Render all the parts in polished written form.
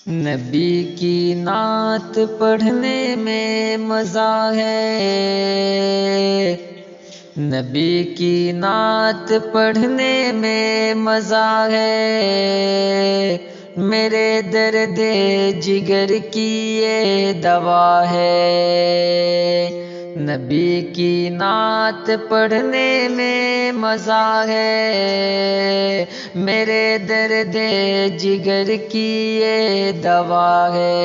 نبی کی نعت پڑھنے میں مزہ ہے، نبی کی نعت پڑھنے میں مزہ ہے، میرے درد جگر کی یہ دوا ہے۔ نبی کی نعت پڑھنے میں مزہ ہے، میرے درد جگر کی یہ دوا ہے۔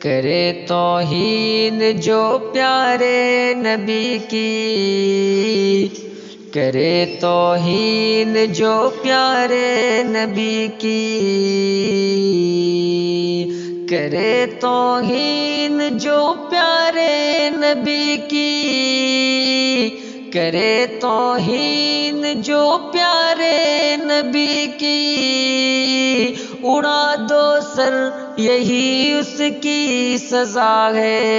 کرے توہین جو پیارے نبی کی، کرے توہین جو پیارے نبی کی، کرے توہین جو پیارے نبی کی، کرے توہین جو پیارے نبی کی، اڑا دو سر یہی اس کی سزا ہے،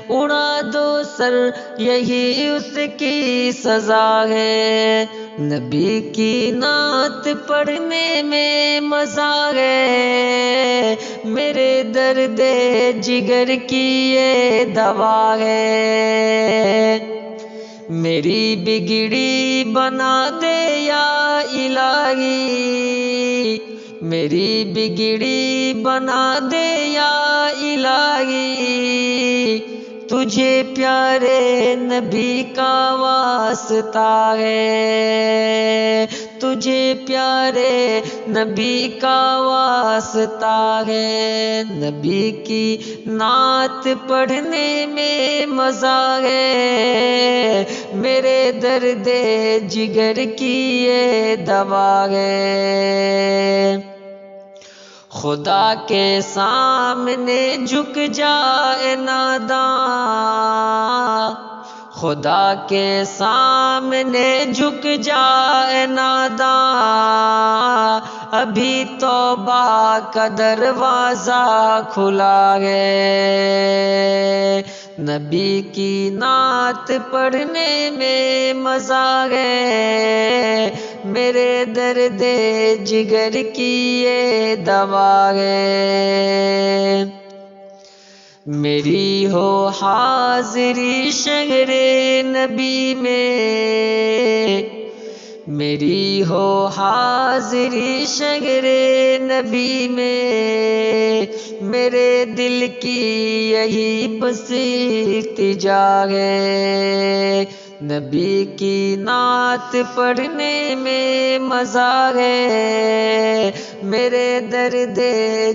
اڑا دو سر یہی اس کی سزا ہے۔ نبی کی نعت پڑھنے میں مزہ ہے، میرے درد جگر کی یہ دوا ہے۔ میری بگڑی بنا دے یا الہی، میری بگڑی بنا دے یا الہی، تجھے پیارے نبی کا واسطہ ہے، تجھے پیارے نبی کا واسطہ ہے۔ نبی کی نعت پڑھنے میں مزہ ہے، میرے درد جگر کی یہ دوا ہے۔ خدا کے سامنے جھک جائے ناداں، خدا کے سامنے جھک جائے ناداں، ابھی توبہ کا دروازہ کھلا ہے۔ نبی کی نعت پڑھنے میں مزہ ہے، میرے درد جگر کی یہ دوا ہے۔ میری ہو حاضری شہر نبی میں، میری ہو حاضری شہر نبی میں، میرے دل کی یہی بس التجا ہے۔ نبی کی نعت پڑھنے میں مزہ ہے، میرے درد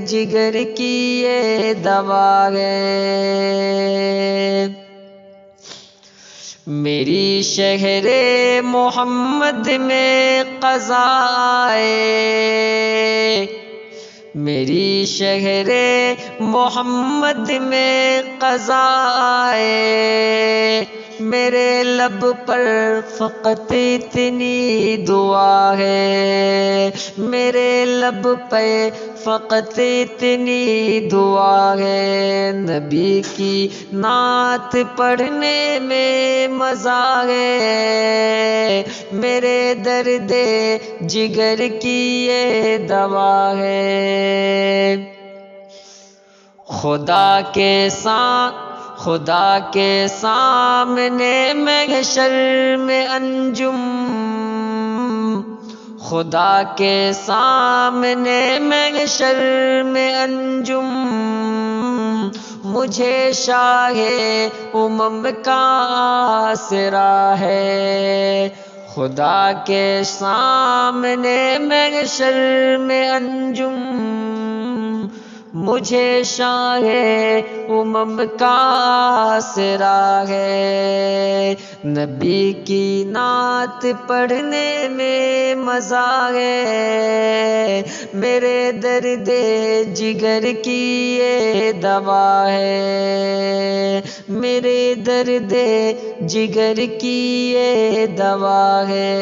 جگر کی یہ دوا ہے۔ میری شہر محمد میں قضا آئے، میری شہر محمد میں قضا آئے، میرے لب پر فقط اتنی دعا ہے، میرے لب پہ فقط اتنی دعا ہے۔ نبی کی نعت پڑھنے میں مزہ ہے، میرے درد جگر کی یہ دوا ہے۔ خدا کے سامنے محشر میں انجم، خدا کے سامنے محشر میں انجم، مجھے شاہ امم کا آسرا ہے۔ خدا کے سامنے محشر میں انجم، مجھے شاہ امم کا آسرا ہے۔ نبی کی نعت پڑھنے میں مزہ ہے، میرے درد جگر کی یہ دوا ہے، میرے درد جگر کی یہ دوا ہے۔